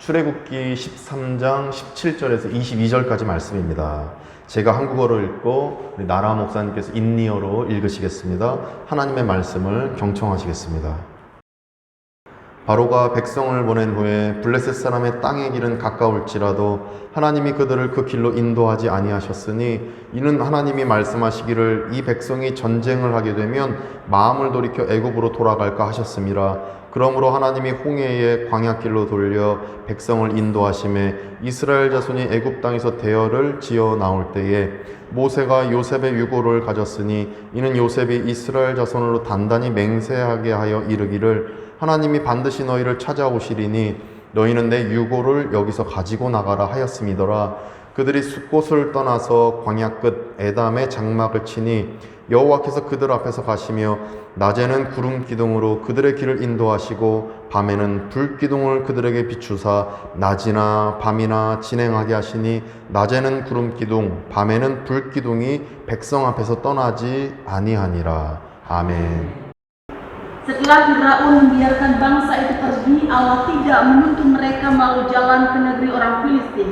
출애굽기 13장 17절에서 22절까지 말씀입니다. 제가 한국어로 읽고 우리 나라 목사님께서 인니어로 읽으시겠습니다. 하나님의 말씀을 경청하시겠습니다. 바로가 백성을 보낸 후에 블레셋 사람의 땅의 길은 가까울지라도 하나님이 그들을 그 길로 인도하지 아니하셨으니 이는 하나님이 말씀하시기를 이 백성이 전쟁을 하게 되면 마음을 돌이켜 애굽으로 돌아갈까 하셨음이라. 그러므로 하나님이 홍해의 광야길로 돌려 백성을 인도하심에 이스라엘 자손이 애굽 땅에서 대열을 지어 나올 때에 모세가 요셉의 유고를 가졌으니 이는 요셉이 이스라엘 자손으로 단단히 맹세하게 하여 이르기를 하나님이 반드시 너희를 찾아오시리니 너희는 내 유고를 여기서 가지고 나가라 하였음이더라. 그들이 숫곳을 떠나서 광야 끝 에담에 장막을 치니 여호와께서 그들 앞에서 가시며 낮에는 구름 기둥으로 그들의 길을 인도하시고 밤에는 불 기둥을 그들에게 비추사 낮이나 밤이나 진행하게 하시니 낮에는 구름 기둥 밤에는 불 기둥이 백성 앞에서 떠나지 아니하니라. 아멘. Setelah Firaun membiarkan bangsa itu pergi, Allah tidak menuntun mereka melalui jalan ke negeri orang Filistin.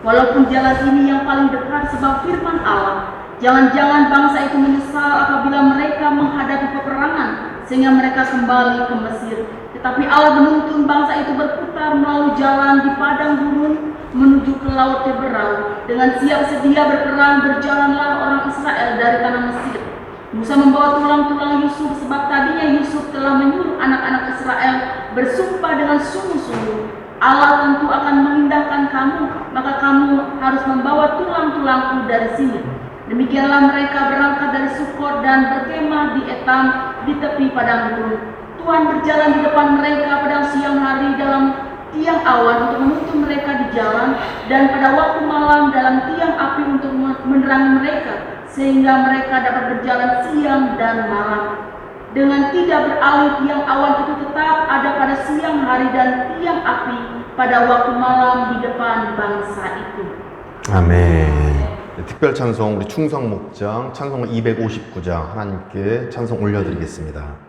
Walaupun jalan ini yang paling dekat sebab firman Allah, jangan-jangan bangsa itu menyesal apabila mereka menghadapi peperangan sehingga mereka kembali ke Mesir. Tetapi Allah menuntun bangsa itu berputar melalui jalan di padang gurun menuju ke Laut Teberau. Dengan siap sedia berperang berjalanlah orang Israel dari tanah Mesir. Musa membawa tulang-tulang Yusuf sebab tadinya Yusuf telah menyuruh anak-anak Israel bersumpah dengan sungguh-sungguh, Allah tentu akan mengindahkan kamu, maka kamu harus membawa tulang-tulangku dari sini. Demikianlah mereka berangkat dari Sukot dan berkemah di Etam di tepi padang gurun. Tuhan berjalan di depan mereka pada siang hari dalam tiang awan untuk menuntun mereka di jalan, dan pada waktu malam dalam tiang api untuk menerangi mereka, sehingga mereka dapat berjalan siang dan malam. Dengan tidak beralih tiang awan itu tetap ada pada siang hari dan tiang api pada waktu malam di depan bangsa itu. 아멘. 특별 찬송 우리 충성 목장 찬송 259장 하나님께 찬송 올려드리겠습니다.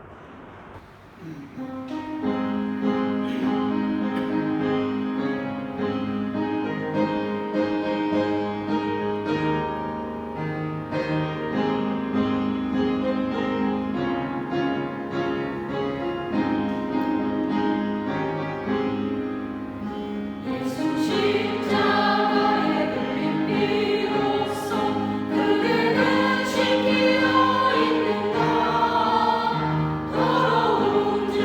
지키고 있는가 더러운 죄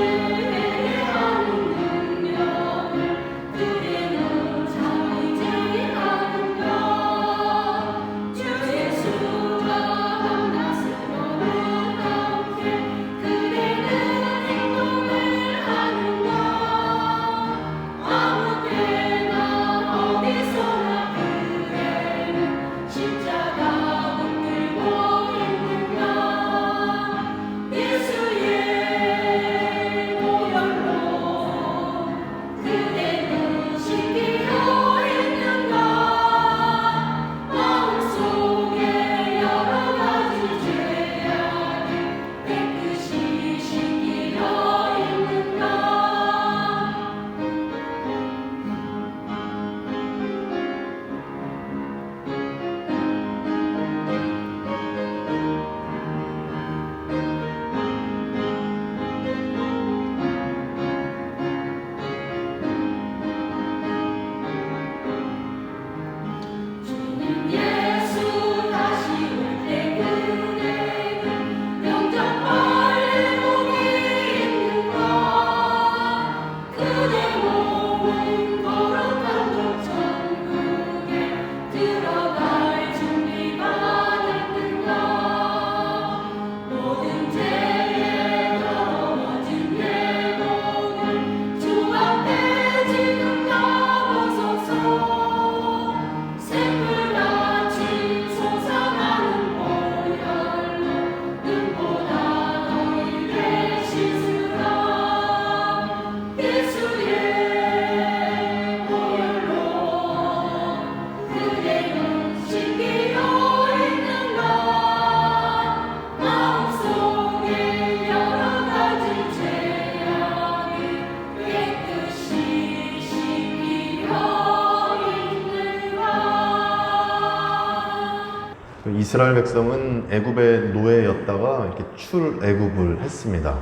이스라엘 백성은 애굽의 노예였다가 이렇게 출애굽을 했습니다.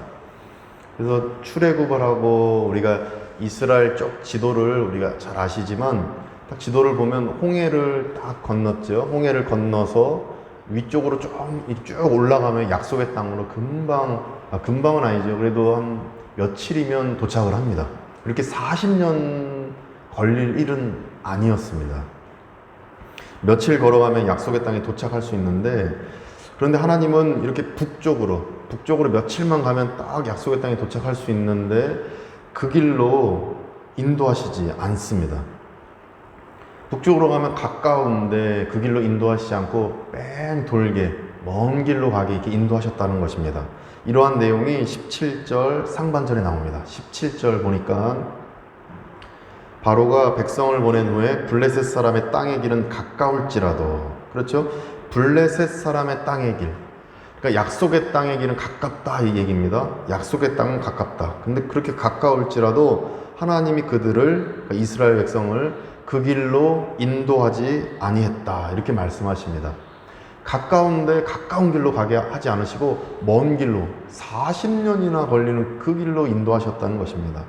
그래서 출애굽을 하고 우리가 이스라엘 쪽 지도를 우리가 잘 아시지만 딱 지도를 보면 홍해를 딱 건넜죠. 홍해를 건너서 위쪽으로 쭉 올라가면 약속의 땅으로 금방은 아니죠. 그래도 한 며칠이면 도착을 합니다. 이렇게 40년 걸릴 일은 아니었습니다. 며칠 걸어가면 약속의 땅에 도착할 수 있는데, 그런데 하나님은 이렇게 북쪽으로 며칠만 가면 딱 약속의 땅에 도착할 수 있는데 그 길로 인도하시지 않습니다. 북쪽으로 가면 가까운데 그 길로 인도하시지 않고 뺑 돌게 먼 길로 가게 이렇게 인도하셨다는 것입니다. 이러한 내용이 17절 상반절에 나옵니다. 17절 보니까 바로가 백성을 보낸 후에 블레셋 사람의 땅의 길은 가까울지라도, 그렇죠? 블레셋 사람의 땅의 길, 그러니까 약속의 땅의 길은 가깝다 이 얘기입니다. 약속의 땅은 가깝다. 근데 그렇게 가까울지라도 하나님이 그들을, 그러니까 이스라엘 백성을 그 길로 인도하지 아니했다 이렇게 말씀하십니다. 가까운데 가까운 길로 가게 하지 않으시고 먼 길로 40년이나 걸리는 그 길로 인도하셨다는 것입니다.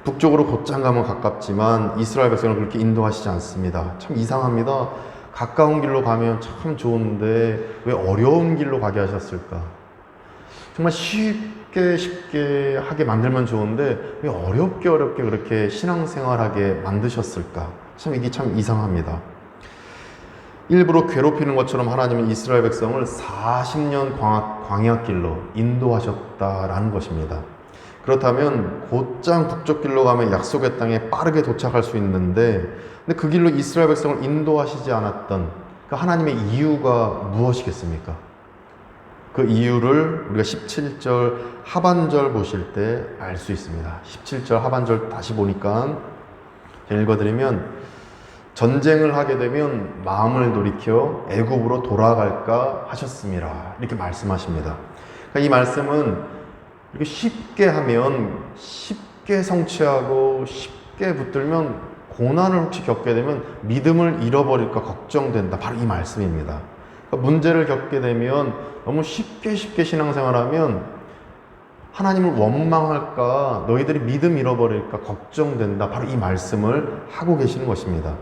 북쪽으로 곧장 가면 가깝지만 이스라엘 백성을 그렇게 인도하시지 않습니다. 참 이상합니다. 가까운 길로 가면 참 좋은데 왜 어려운 길로 가게 하셨을까? 정말 쉽게 하게 만들면 좋은데 왜 어렵게 그렇게 신앙생활하게 만드셨을까? 참 이게 참 이상합니다. 일부러 괴롭히는 것처럼 하나님은 이스라엘 백성을 40년 광야길로 인도하셨다라는 것입니다. 그렇다면 곧장 북쪽 길로 가면 약속의 땅에 빠르게 도착할 수 있는데, 근데 그 길로 이스라엘 백성을 인도하시지 않았던 그 하나님의 이유가 무엇이겠습니까? 그 이유를 우리가 17절 하반절 보실 때 알 수 있습니다. 17절 하반절 다시 보니까 읽어드리면, 전쟁을 하게 되면 마음을 돌이켜 애굽으로 돌아갈까 하셨음이라 이렇게 말씀하십니다. 그러니까 이 말씀은 이렇게 쉽게 하면, 쉽게 성취하고 쉽게 붙들면 고난을 혹시 겪게 되면 믿음을 잃어버릴까 걱정된다, 바로 이 말씀입니다. 그러니까 문제를 겪게 되면 너무 쉽게 신앙생활하면 하나님을 원망할까, 너희들이 믿음 잃어버릴까 걱정된다, 바로 이 말씀을 하고 계시는 것입니다.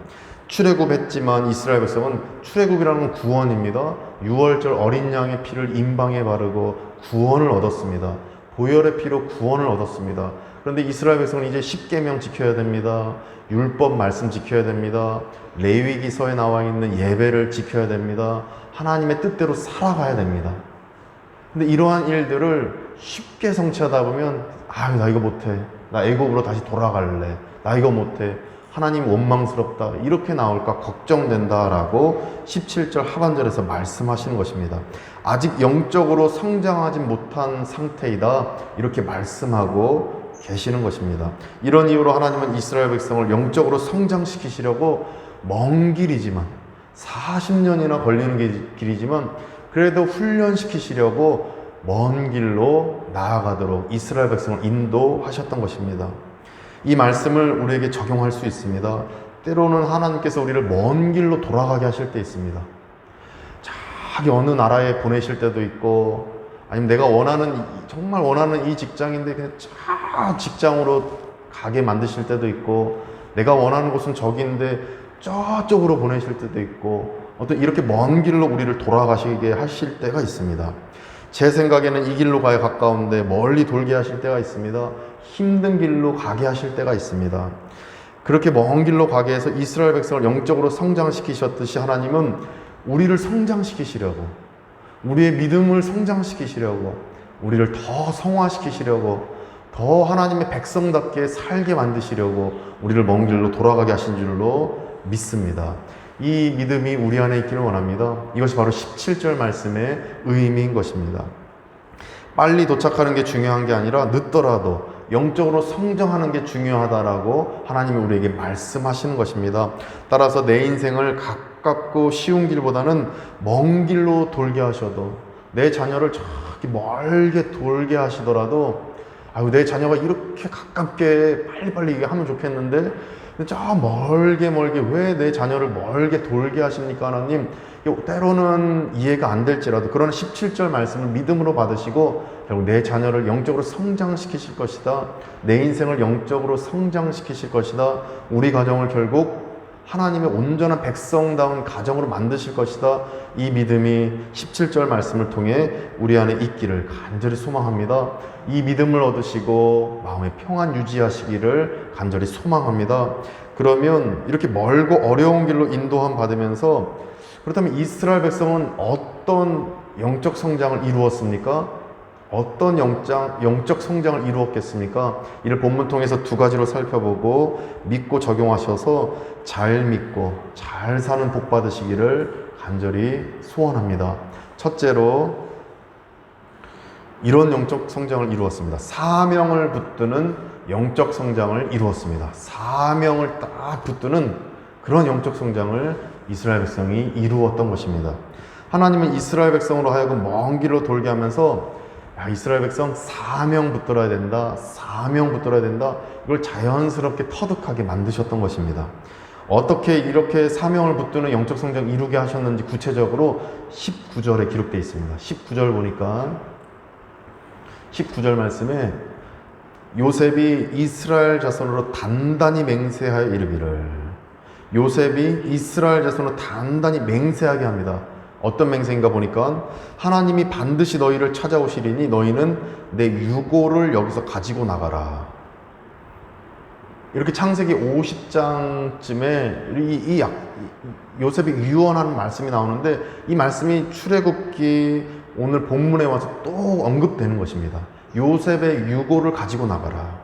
출애굽했지만 이스라엘 백성은, 출애굽이라는 건 구원입니다. 6월절 어린 양의 피를 임방에 바르고 구원을 얻었습니다. 보혈의 피로 구원을 얻었습니다. 그런데 이스라엘 백성은 이제 십계명 지켜야 됩니다. 율법 말씀 지켜야 됩니다. 레위기서에 나와 있는 예배를 지켜야 됩니다. 하나님의 뜻대로 살아가야 됩니다. 근데 이러한 일들을 쉽게 성취하다 보면, 나 이거 못해, 나 애굽으로 다시 돌아갈래, 나 이거 못해, 하나님 원망스럽다, 이렇게 나올까 걱정된다라고 17절 하반절에서 말씀하시는 것입니다. 아직 영적으로 성장하지 못한 상태이다, 이렇게 말씀하고 계시는 것입니다. 이런 이유로 하나님은 이스라엘 백성을 영적으로 성장시키시려고 먼 길이지만, 40년이나 걸리는 길이지만 그래도 훈련시키시려고 먼 길로 나아가도록 이스라엘 백성을 인도하셨던 것입니다. 이 말씀을 우리에게 적용할 수 있습니다. 때로는 하나님께서 우리를 먼 길로 돌아가게 하실 때 있습니다. 저기 어느 나라에 보내실 때도 있고, 아니면 내가 정말 원하는 이 직장인데 그냥 저 직장으로 가게 만드실 때도 있고, 내가 원하는 곳은 저기인데 저쪽으로 보내실 때도 있고, 어떤 이렇게 먼 길로 우리를 돌아가시게 하실 때가 있습니다. 제 생각에는 이 길로 가야 가까운데 멀리 돌게 하실 때가 있습니다. 힘든 길로 가게 하실 때가 있습니다. 그렇게 먼 길로 가게 해서 이스라엘 백성을 영적으로 성장시키셨듯이 하나님은 우리를 성장시키시려고, 우리의 믿음을 성장시키시려고, 우리를 더 성화시키시려고, 더 하나님의 백성답게 살게 만드시려고 우리를 먼 길로 돌아가게 하신 줄로 믿습니다. 이 믿음이 우리 안에 있기를 원합니다. 이것이 바로 17절 말씀의 의미인 것입니다. 빨리 도착하는 게 중요한 게 아니라 늦더라도 영적으로 성장하는 게 중요하다라고 하나님이 우리에게 말씀하시는 것입니다. 따라서 내 인생을 가깝고 쉬운 길보다는 먼 길로 돌게 하셔도, 내 자녀를 저기 멀게 돌게 하시더라도 아유, 내 자녀가 이렇게 가깝게 빨리빨리 이게 하면 좋겠는데 저 멀게 왜 내 자녀를 멀게 돌게 하십니까, 하나님? 때로는 이해가 안 될지라도 그러나 17절 말씀을 믿음으로 받으시고 결국 내 자녀를 영적으로 성장시키실 것이다. 내 인생을 영적으로 성장시키실 것이다. 우리 가정을 결국 하나님의 온전한 백성다운 가정으로 만드실 것이다. 이 믿음이 17절 말씀을 통해 우리 안에 있기를 간절히 소망합니다. 이 믿음을 얻으시고 마음의 평안 유지하시기를 간절히 소망합니다. 그러면 이렇게 멀고 어려운 길로 인도함 받으면서 그렇다면 이스라엘 백성은 어떤 영적 성장을 이루었습니까? 어떤 영적 성장을 이루었겠습니까? 이를 본문 통해서 두 가지로 살펴보고 믿고 적용하셔서 잘 믿고 잘 사는 복 받으시기를 간절히 소원합니다. 첫째로 이런 영적 성장을 이루었습니다. 사명을 붙드는 영적 성장을 이루었습니다. 사명을 딱 붙드는 그런 영적 성장을 이스라엘 백성이 이루었던 것입니다. 하나님은 이스라엘 백성으로 하여금 먼 길로 돌게 하면서 이스라엘 백성 사명 붙들어야 된다. 사명 붙들어야 된다. 이걸 자연스럽게 터득하게 만드셨던 것입니다. 어떻게 이렇게 사명을 붙드는 영적 성장 이루게 하셨는지 구체적으로 19절에 기록되어 있습니다. 19절 보니까 19절 말씀에 요셉이 이스라엘 자손으로 단단히 맹세하여 이르기를, 요셉이 이스라엘 자손으로 단단히 맹세하게 합니다. 어떤 맹세인가 보니까 하나님이 반드시 너희를 찾아오시리니 너희는 내 유고를 여기서 가지고 나가라. 이렇게 창세기 50장쯤에 요셉이 유언하는 말씀이 나오는데 이 말씀이 출애굽기 오늘 본문에 와서 또 언급되는 것입니다. 요셉의 유고를 가지고 나가라.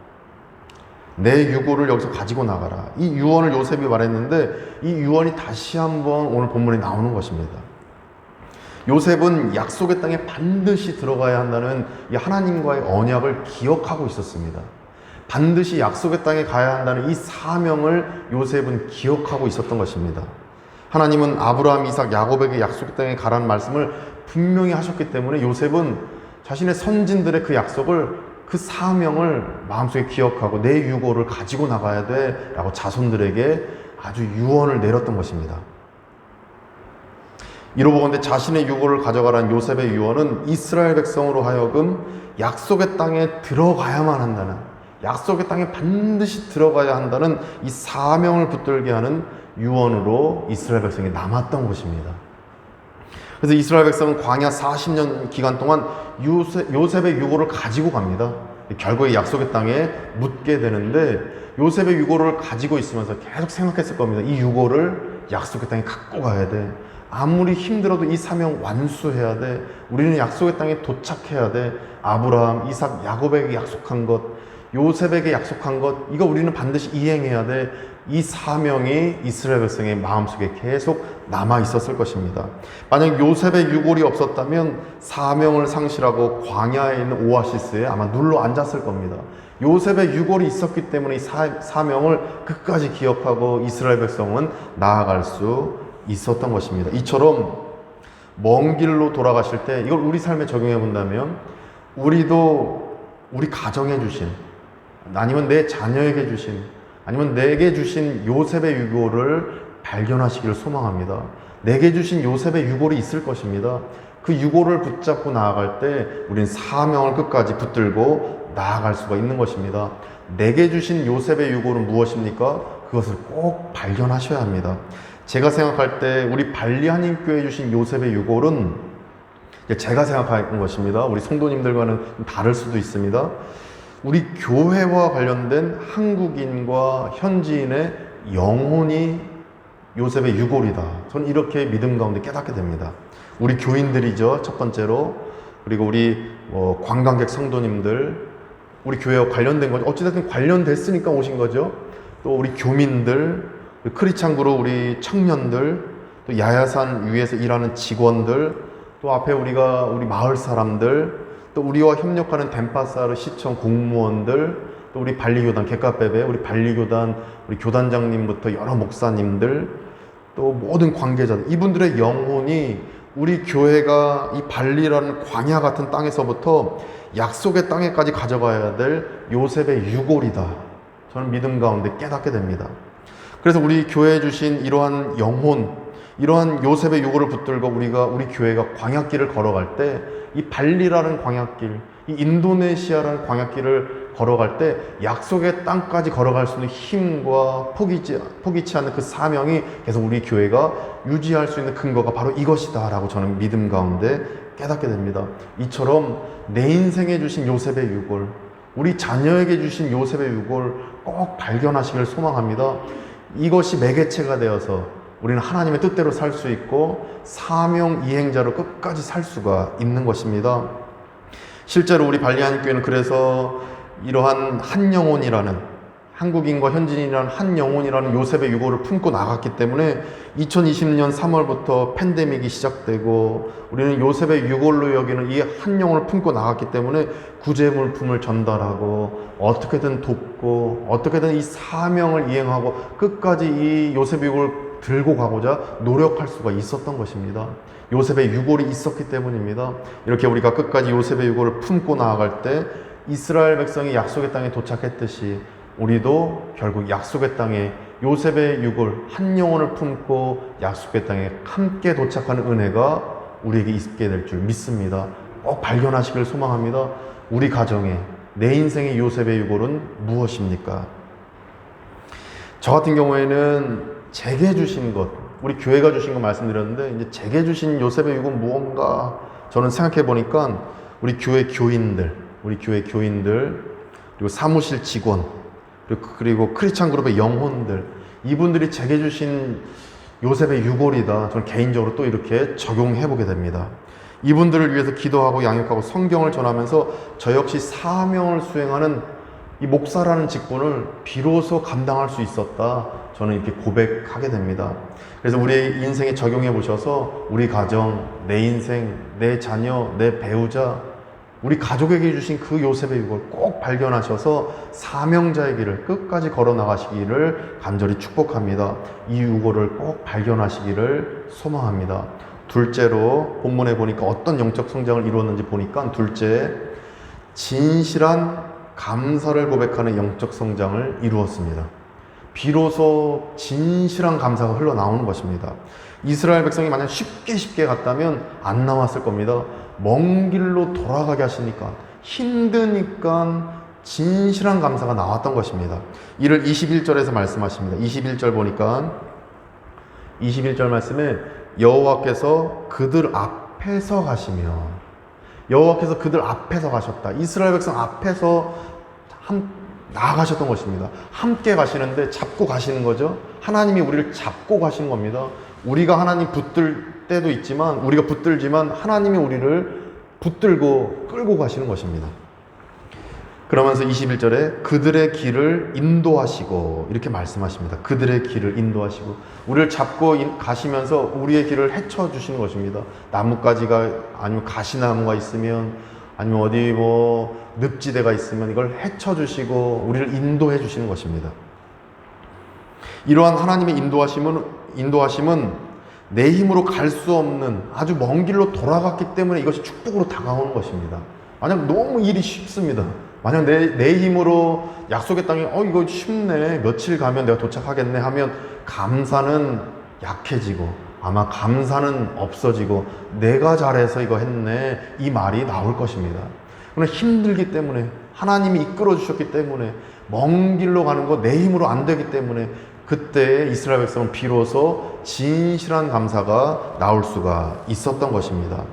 내 유고를 여기서 가지고 나가라. 이 유언을 요셉이 말했는데 이 유언이 다시 한번 오늘 본문에 나오는 것입니다. 요셉은 약속의 땅에 반드시 들어가야 한다는 이 하나님과의 언약을 기억하고 있었습니다. 반드시 약속의 땅에 가야 한다는 이 사명을 요셉은 기억하고 있었던 것입니다. 하나님은 아브라함, 이삭, 야곱에게 약속의 땅에 가라는 말씀을 분명히 하셨기 때문에 요셉은 자신의 선진들의 그 약속을, 그 사명을 마음속에 기억하고 내 유고를 가지고 나가야 돼 라고 자손들에게 아주 유언을 내렸던 것입니다. 이로보건대 자신의 유고를 가져가라는 요셉의 유언은 이스라엘 백성으로 하여금 약속의 땅에 들어가야만 한다는, 약속의 땅에 반드시 들어가야 한다는 이 사명을 붙들게 하는 유언으로 이스라엘 백성이 남았던 것입니다. 그래서 이스라엘 백성은 광야 40년 기간 동안 요셉의 유고를 가지고 갑니다. 결국에 약속의 땅에 묻게 되는데 요셉의 유고를 가지고 있으면서 계속 생각했을 겁니다. 이 유고를 약속의 땅에 갖고 가야 돼. 아무리 힘들어도 이 사명 완수해야 돼. 우리는 약속의 땅에 도착해야 돼. 아브라함, 이삭, 야곱에게 약속한 것, 요셉에게 약속한 것, 이거 우리는 반드시 이행해야 돼. 이 사명이 이스라엘 백성의 마음속에 계속 남아 있었을 것입니다. 만약 요셉의 유골이 없었다면 사명을 상실하고 광야에 있는 오아시스에 아마 눌러 앉았을 겁니다. 요셉의 유골이 있었기 때문에 이 사명을 끝까지 기억하고 이스라엘 백성은 나아갈 수 있었던 것입니다. 이처럼 먼 길로 돌아가실 때 이걸 우리 삶에 적용해 본다면 우리도 우리 가정에 주신, 아니면 내 자녀에게 주신, 아니면 내게 주신 요셉의 유골을 발견하시기를 소망합니다. 내게 주신 요셉의 유골이 있을 것입니다. 그 유골을 붙잡고 나아갈 때 우린 사명을 끝까지 붙들고 나아갈 수가 있는 것입니다. 내게 주신 요셉의 유골은 무엇입니까? 그것을 꼭 발견하셔야 합니다. 제가 생각할 때 우리 발리 한인교회 주신 요셉의 유골은 제가 생각하는 것입니다. 우리 성도님들과는 다를 수도 있습니다. 우리 교회와 관련된 한국인과 현지인의 영혼이 요셉의 유골이다. 저는 이렇게 믿음 가운데 깨닫게 됩니다. 우리 교인들이죠, 첫 번째로. 그리고 우리 관광객 성도님들, 우리 교회와 관련된 거죠. 어찌됐든 관련됐으니까 오신 거죠. 또 우리 교민들, 크리스찬 그룹 우리 청년들, 또 야야산 위에서 일하는 직원들, 또 앞에 우리 마을 사람들, 또 우리와 협력하는 덴파사르 시청 공무원들, 또 우리 발리교단 개카페베 우리 발리교단 우리 교단장님부터 여러 목사님들, 또 모든 관계자들, 이분들의 영혼이 우리 교회가 이 발리라는 광야 같은 땅에서부터 약속의 땅에까지 가져가야 될 요셉의 유골이다. 저는 믿음 가운데 깨닫게 됩니다. 그래서 우리 교회에 주신 이러한 영혼, 이러한 요셉의 유골을 붙들고 우리 교회가 광야길을 걸어갈 때, 이 발리라는 광야길, 이 인도네시아라는 광야길을 걸어갈 때 약속의 땅까지 걸어갈 수 있는 힘과 포기치 않는 그 사명이 계속 우리 교회가 유지할 수 있는 근거가 바로 이것이다 라고 저는 믿음 가운데 깨닫게 됩니다. 이처럼 내 인생에 주신 요셉의 유골, 우리 자녀에게 주신 요셉의 유골 꼭 발견하시기를 소망합니다. 이것이 매개체가 되어서 우리는 하나님의 뜻대로 살 수 있고 사명 이행자로 끝까지 살 수가 있는 것입니다. 실제로 우리 발리안교회는 그래서 이러한 한 영혼이라는, 한국인과 현지인이라는 한 영혼이라는 요셉의 유골을 품고 나갔기 때문에 2020년 3월부터 팬데믹이 시작되고 우리는 요셉의 유골로 여기는 이 한 영혼을 품고 나갔기 때문에 구제물품을 전달하고 어떻게든 돕고 어떻게든 이 사명을 이행하고 끝까지 이 요셉의 유골을 들고 가고자 노력할 수가 있었던 것입니다. 요셉의 유골이 있었기 때문입니다. 이렇게 우리가 끝까지 요셉의 유골을 품고 나아갈 때 이스라엘 백성이 약속의 땅에 도착했듯이 우리도 결국 약속의 땅에 요셉의 유골 한 영혼을 품고 약속의 땅에 함께 도착하는 은혜가 우리에게 있게 될 줄 믿습니다. 꼭 발견하시길 소망합니다. 우리 가정에 내 인생의 요셉의 유골은 무엇입니까? 저 같은 경우에는 제게 주신 것, 우리 교회가 주신 거 말씀드렸는데 이제 제게 주신 요셉의 유골은 무언가 저는 생각해 보니까 우리 교회 교인들, 그리고 사무실 직원, 그리고 크리스찬 그룹의 영혼들, 이분들이 제게 주신 요셉의 유골이다. 저는 개인적으로 또 이렇게 적용해 보게 됩니다. 이분들을 위해서 기도하고 양육하고 성경을 전하면서 저 역시 사명을 수행하는 이 목사라는 직분을 비로소 감당할 수 있었다. 저는 이렇게 고백하게 됩니다. 그래서 우리의 인생에 적용해 보셔서 우리 가정, 내 인생, 내 자녀, 내 배우자, 우리 가족에게 주신 그 요셉의 유골 꼭 발견하셔서 사명자의 길을 끝까지 걸어 나가시기를 간절히 축복합니다. 이 유골을 꼭 발견하시기를 소망합니다. 둘째로 본문에 보니까 어떤 영적 성장을 이루었는지 보니까 둘째, 진실한 감사를 고백하는 영적 성장을 이루었습니다. 비로소 진실한 감사가 흘러나오는 것입니다. 이스라엘 백성이 만약 쉽게 갔다면 안 나왔을 겁니다. 먼 길로 돌아가게 하시니까, 힘드니까 진실한 감사가 나왔던 것입니다. 이를 21절에서 말씀하십니다. 21절 보니까 21절 말씀에 여호와께서 그들 앞에서 가시며, 여호와께서 그들 앞에서 가셨다. 이스라엘 백성 앞에서 나아가셨던 것입니다. 함께 가시는데 잡고 가시는 거죠. 하나님이 우리를 잡고 가신 겁니다. 우리가 하나님 붙들 때도 있지만, 우리가 붙들지만 하나님이 우리를 붙들고 끌고 가시는 것입니다. 그러면서 21절에 그들의 길을 인도하시고 이렇게 말씀하십니다. 그들의 길을 인도하시고, 우리를 잡고 가시면서 우리의 길을 헤쳐 주시는 것입니다. 나뭇가지가 아니면 가시나무가 있으면, 아니면 어디 늪지대가 있으면 이걸 헤쳐 주시고 우리를 인도해 주시는 것입니다. 이러한 하나님의 인도하심은 내 힘으로 갈 수 없는 아주 먼 길로 돌아갔기 때문에 이것이 축복으로 다가오는 것입니다. 만약 너무 일이 쉽습니다. 만약 내 힘으로 약속의 땅에 이거 쉽네, 며칠 가면 내가 도착하겠네 하면 감사는 약해지고 아마 감사는 없어지고 내가 잘해서 이거 했네 이 말이 나올 것입니다. 그러나 힘들기 때문에, 하나님이 이끌어 주셨기 때문에, 먼 길로 가는 거 내 힘으로 안 되기 때문에 그때 이스라엘 백성은 비로소 진실한 감사가 나올 수가 있었던 것입니다.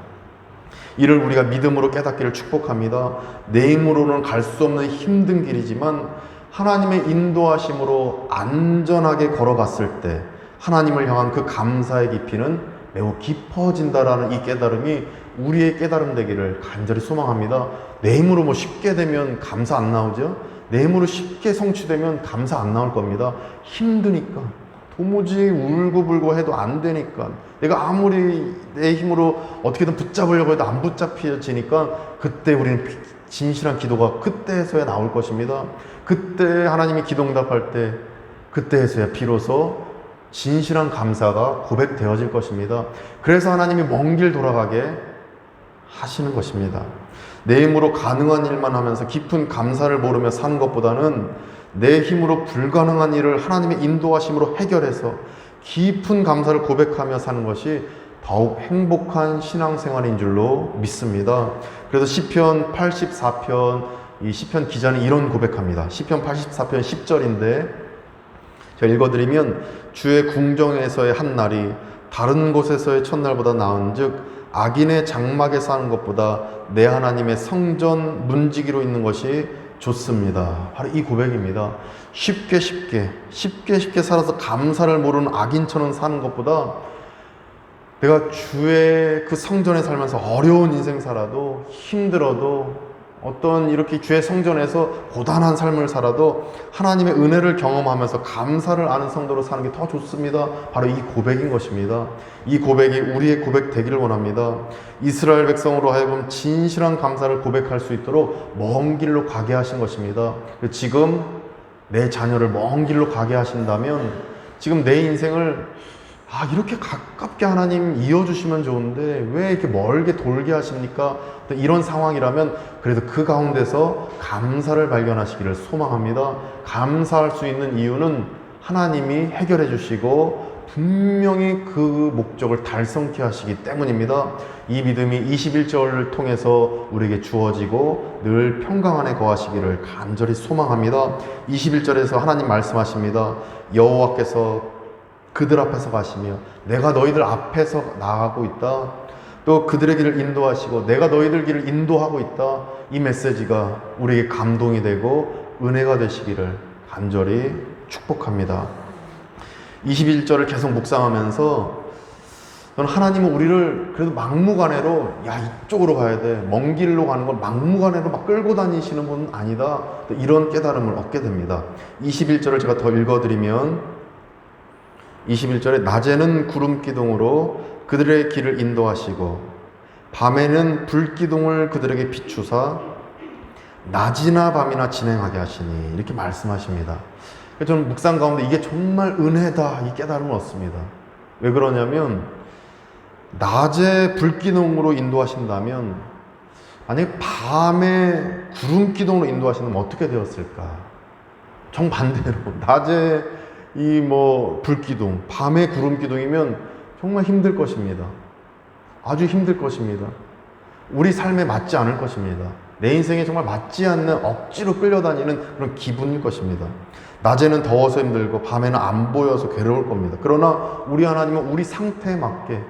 이를 우리가 믿음으로 깨닫기를 축복합니다. 내 힘으로는 갈 수 없는 힘든 길이지만 하나님의 인도하심으로 안전하게 걸어갔을 때 하나님을 향한 그 감사의 깊이는 매우 깊어진다라는 이 깨달음이 우리의 깨달음 되기를 간절히 소망합니다. 내 힘으로 쉽게 되면 감사 안 나오죠? 내 힘으로 쉽게 성취되면 감사 안 나올 겁니다. 힘드니까, 도무지 울고불고 해도 안 되니까, 내가 아무리 내 힘으로 어떻게든 붙잡으려고 해도 안 붙잡혀지니까 그때 우리는 진실한 기도가 그때에서야 나올 것입니다. 그때 하나님이 기도 응답할 때, 그때에서야 비로소 진실한 감사가 고백되어질 것입니다. 그래서 하나님이 먼 길 돌아가게 하시는 것입니다. 내 힘으로 가능한 일만 하면서 깊은 감사를 모르며 사는 것보다는 내 힘으로 불가능한 일을 하나님의 인도하심으로 해결해서 깊은 감사를 고백하며 사는 것이 더욱 행복한 신앙생활인 줄로 믿습니다. 그래서 시편 84편, 이 시편 기자는 이런 고백합니다. 시편 84편 10절인데 제가 읽어드리면 주의 궁정에서의 한 날이 다른 곳에서의 첫날보다 나은즉 악인의 장막에 사는 것보다 내 하나님의 성전 문지기로 있는 것이 좋습니다. 바로 이 고백입니다. 쉽게 살아서 감사를 모르는 악인처럼 사는 것보다 내가 주의 그 성전에 살면서 어려운 인생 살아도 힘들어도 어떤 이렇게 주의 성전에서 고단한 삶을 살아도 하나님의 은혜를 경험하면서 감사를 아는 성도로 사는 게 더 좋습니다. 바로 이 고백인 것입니다. 이 고백이 우리의 고백 되기를 원합니다. 이스라엘 백성으로 하여금 진실한 감사를 고백할 수 있도록 먼 길로 가게 하신 것입니다. 지금 내 자녀를 먼 길로 가게 하신다면 지금 내 인생을 이렇게 가깝게 하나님 이어주시면 좋은데 왜 이렇게 멀게 돌게 하십니까? 이런 상황이라면 그래도 그 가운데서 감사를 발견하시기를 소망합니다. 감사할 수 있는 이유는 하나님이 해결해 주시고 분명히 그 목적을 달성케 하시기 때문입니다. 이 믿음이 21절을 통해서 우리에게 주어지고 늘 평강 안에 거하시기를 간절히 소망합니다. 21절에서 하나님 말씀하십니다. 여호와께서 그들 앞에서 가시며 내가 너희들 앞에서 나가고 있다. 또 그들의 길을 인도하시고 내가 너희들 길을 인도하고 있다. 이 메시지가 우리에게 감동이 되고 은혜가 되시기를 간절히 축복합니다. 21절을 계속 묵상하면서 저는 하나님은 우리를 그래도 막무가내로 이쪽으로 가야 돼, 먼 길로 가는 걸 막무가내로 막 끌고 다니시는 분은 아니다, 이런 깨달음을 얻게 됩니다. 21절을 제가 더 읽어드리면 21절에 낮에는 구름기둥으로 그들의 길을 인도하시고 밤에는 불기둥을 그들에게 비추사 낮이나 밤이나 진행하게 하시니 이렇게 말씀하십니다. 저는 묵상 가운데 이게 정말 은혜다 이 깨달음을 얻습니다. 왜 그러냐면 낮에 불기둥으로 인도하신다면 만약에 밤에 구름기둥으로 인도하신다면 어떻게 되었을까? 정반대로 낮에 불기둥, 밤에 구름기둥이면 정말 힘들 것입니다. 아주 힘들 것입니다. 우리 삶에 맞지 않을 것입니다. 내 인생에 정말 맞지 않는 억지로 끌려다니는 그런 기분일 것입니다. 낮에는 더워서 힘들고 밤에는 안 보여서 괴로울 겁니다. 그러나 우리 하나님은 우리 상태에 맞게,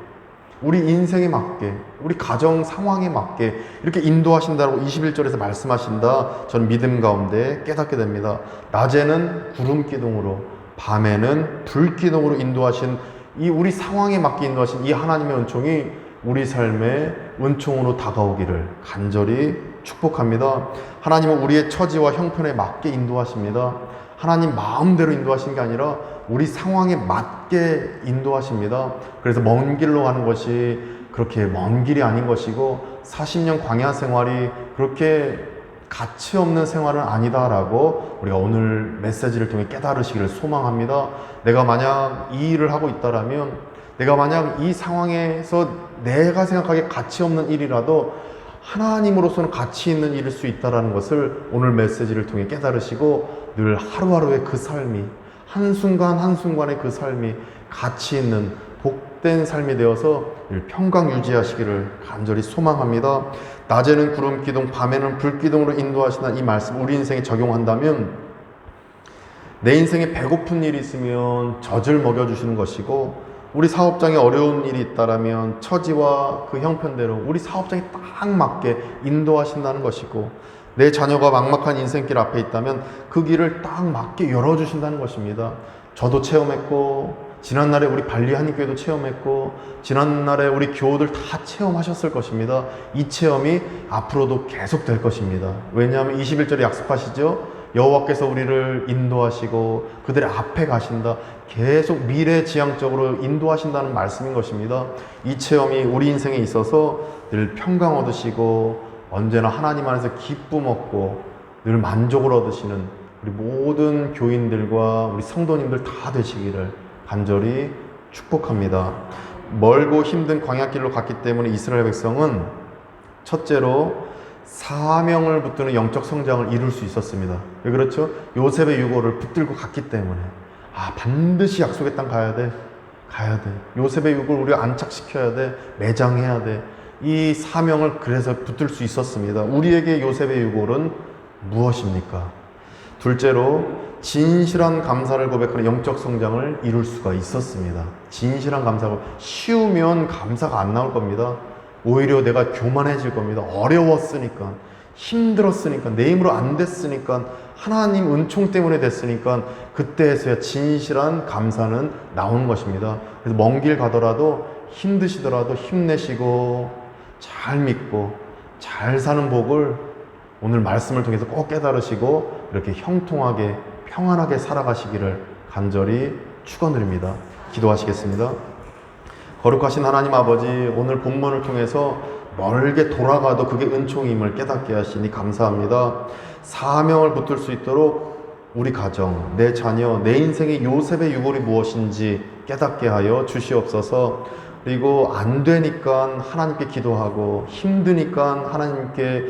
우리 인생에 맞게, 우리 가정 상황에 맞게 이렇게 인도하신다고 21절에서 말씀하신다. 저는 믿음 가운데 깨닫게 됩니다. 낮에는 구름기둥으로 밤에는 불기둥으로 인도하신 이 우리 상황에 맞게 인도하신 이 하나님의 은총이 우리 삶의 은총으로 다가오기를 간절히 축복합니다. 하나님은 우리의 처지와 형편에 맞게 인도하십니다. 하나님 마음대로 인도하시는 게 아니라 우리 상황에 맞게 인도하십니다. 그래서 먼 길로 가는 것이 그렇게 먼 길이 아닌 것이고 40년 광야 생활이 그렇게 가치 없는 생활은 아니다라고 우리가 오늘 메시지를 통해 깨달으시기를 소망합니다. 내가 만약 이 일을 하고 있다라면, 내가 만약 이 상황에서 내가 생각하기에 가치 없는 일이라도 하나님으로서는 가치 있는 일일 수 있다는 것을 오늘 메시지를 통해 깨달으시고 늘 하루하루의 그 삶이, 한순간 한순간의 그 삶이 가치 있는 복된 삶이 되어서 늘 평강 유지하시기를 간절히 소망합니다. 낮에는 구름기둥, 밤에는 불기둥으로 인도하시는 이 말씀 우리 인생에 적용한다면 내 인생에 배고픈 일이 있으면 젖을 먹여주시는 것이고, 우리 사업장에 어려운 일이 있다라면 처지와 그 형편대로 우리 사업장에 딱 맞게 인도하신다는 것이고, 내 자녀가 막막한 인생길 앞에 있다면 그 길을 딱 맞게 열어주신다는 것입니다. 저도 체험했고 지난날에 우리 발리 한인교회도 체험했고 지난날에 우리 교우들 다 체험하셨을 것입니다. 이 체험이 앞으로도 계속 될 것입니다. 왜냐하면 21절에 약속하시죠. 여호와께서 우리를 인도하시고 그들의 앞에 가신다. 계속 미래지향적으로 인도하신다는 말씀인 것입니다. 이 체험이 우리 인생에 있어서 늘 평강 얻으시고 언제나 하나님 안에서 기쁨 얻고 늘 만족을 얻으시는 우리 모든 교인들과 우리 성도님들 다 되시기를 간절히 축복합니다. 멀고 힘든 광야길로 갔기 때문에 이스라엘 백성은 첫째로 사명을 붙드는 영적 성장을 이룰 수 있었습니다. 왜 그렇죠? 요셉의 유고를 붙들고 갔기 때문에 반드시 약속의 땅 가야 돼. 요셉의 유고를 우리가 안착시켜야 돼. 매장해야 돼. 이 사명을 그래서 붙들 수 있었습니다. 우리에게 요셉의 유골은 무엇입니까? 둘째로 진실한 감사를 고백하는 영적 성장을 이룰 수가 있었습니다. 진실한 감사가 쉬우면 감사가 안 나올 겁니다. 오히려 내가 교만해질 겁니다. 어려웠으니까, 힘들었으니까, 내 힘으로 안 됐으니까, 하나님 은총 때문에 됐으니까 그때에서야 진실한 감사는 나오는 것입니다. 그래서 먼 길 가더라도 힘드시더라도 힘내시고 잘 믿고 잘 사는 복을 오늘 말씀을 통해서 꼭 깨달으시고 이렇게 형통하게 평안하게 살아가시기를 간절히 축원드립니다. 기도하시겠습니다. 거룩하신 하나님 아버지, 오늘 본문을 통해서 멀게 돌아가도 그게 은총임을 깨닫게 하시니 감사합니다. 사명을 붙들 수 있도록 우리 가정, 내 자녀, 내 인생의 요셉의 유골이 무엇인지 깨닫게 하여 주시옵소서. 그리고 안 되니까 하나님께 기도하고 힘드니까 하나님께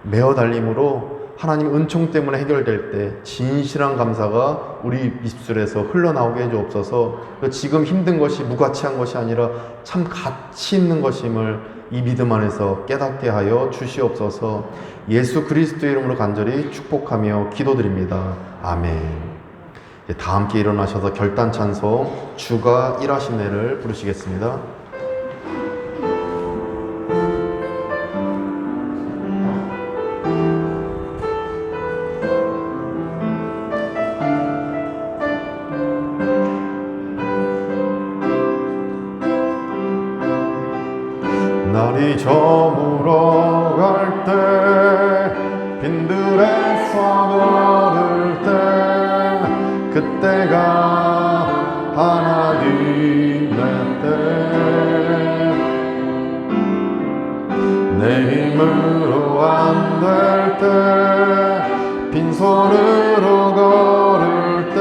매어 달림으로 하나님 은총 때문에 해결될 때 진실한 감사가 우리 입술에서 흘러나오게 해주옵소서. 지금 힘든 것이 무가치한 것이 아니라 참 가치 있는 것임을 이 믿음 안에서 깨닫게 하여 주시옵소서. 예수 그리스도의 이름으로 간절히 축복하며 기도드립니다. 아멘. 다 함께 일어나셔서 결단 찬송 주가 일하시네를 부르시겠습니다. 날이 저물어 갈 때 빈들에서 걸을 때 그때가 하나님의 때 내 힘으로 안 될 때 빈손으로 걸을 때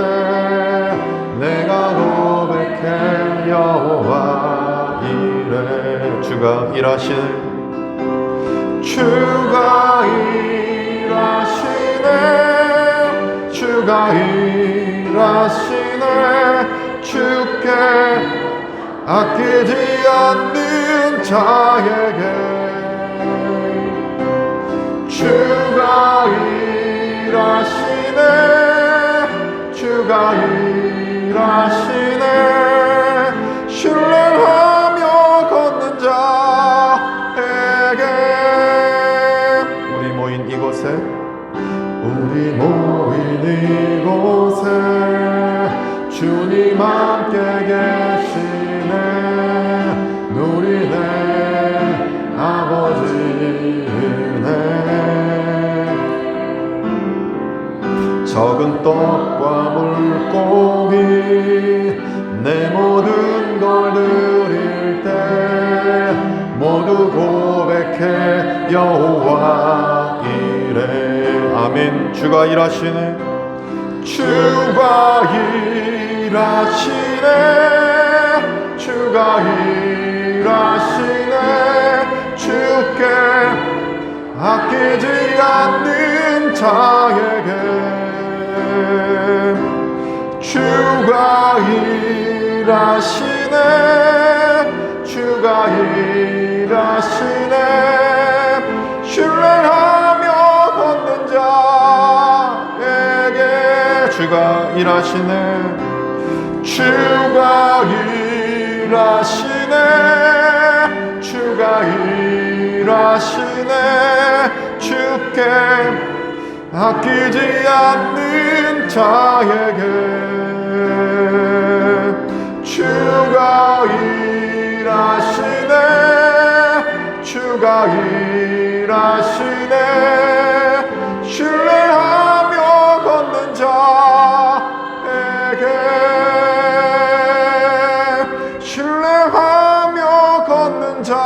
내가 고백해 여호와 이래 주가 일하시네 주가 일하시네 주께 아끼지 않는 자에게 주가 일하시네 신뢰하며 걷는 자에게 우리 모인 이곳에 주님 함께 계시네 누리네 아버지 은혜 적은 떡과 물고기 내 모든 걸 드릴 때 모두 고백해 여호와 이래 아멘. 주가 일하시네 주께 아끼지 않는 자에게 주가 일하시네 신뢰하며 걷는 자에게 주가 일하시네 주께 아끼지 않는 자에게 주가 일하시네 신뢰하며 걷는 자에게 신뢰하며 걷는 자에게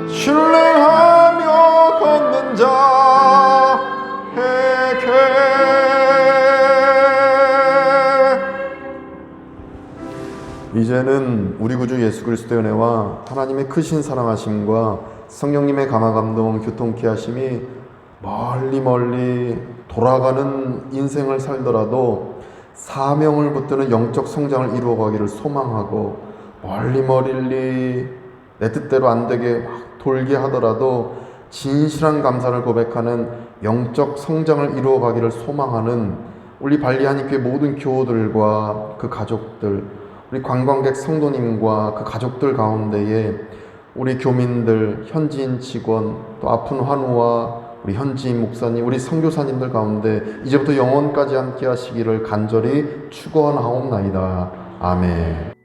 신뢰하며 걷는 자에게 이제는 우리 구주 예수 그리스도의 은혜와 하나님의 크신 사랑하심과 성령님의 감화 감동 교통케 하심이 멀리 멀리 돌아가는 인생을 살더라도 사명을 붙드는 영적 성장을 이루어가기를 소망하고 멀리 멀리 내 뜻대로 안 되게 막 돌게 하더라도 진실한 감사를 고백하는 영적 성장을 이루어가기를 소망하는 우리 발리하니교회 모든 교우들과 그 가족들, 우리 관광객 성도님과 그 가족들 가운데에 우리 교민들, 현지인 직원, 또 아픈 환우와 우리 현지인 목사님, 우리 선교사님들 가운데 이제부터 영원까지 함께 하시기를 간절히 축원하옵나이다. 아멘.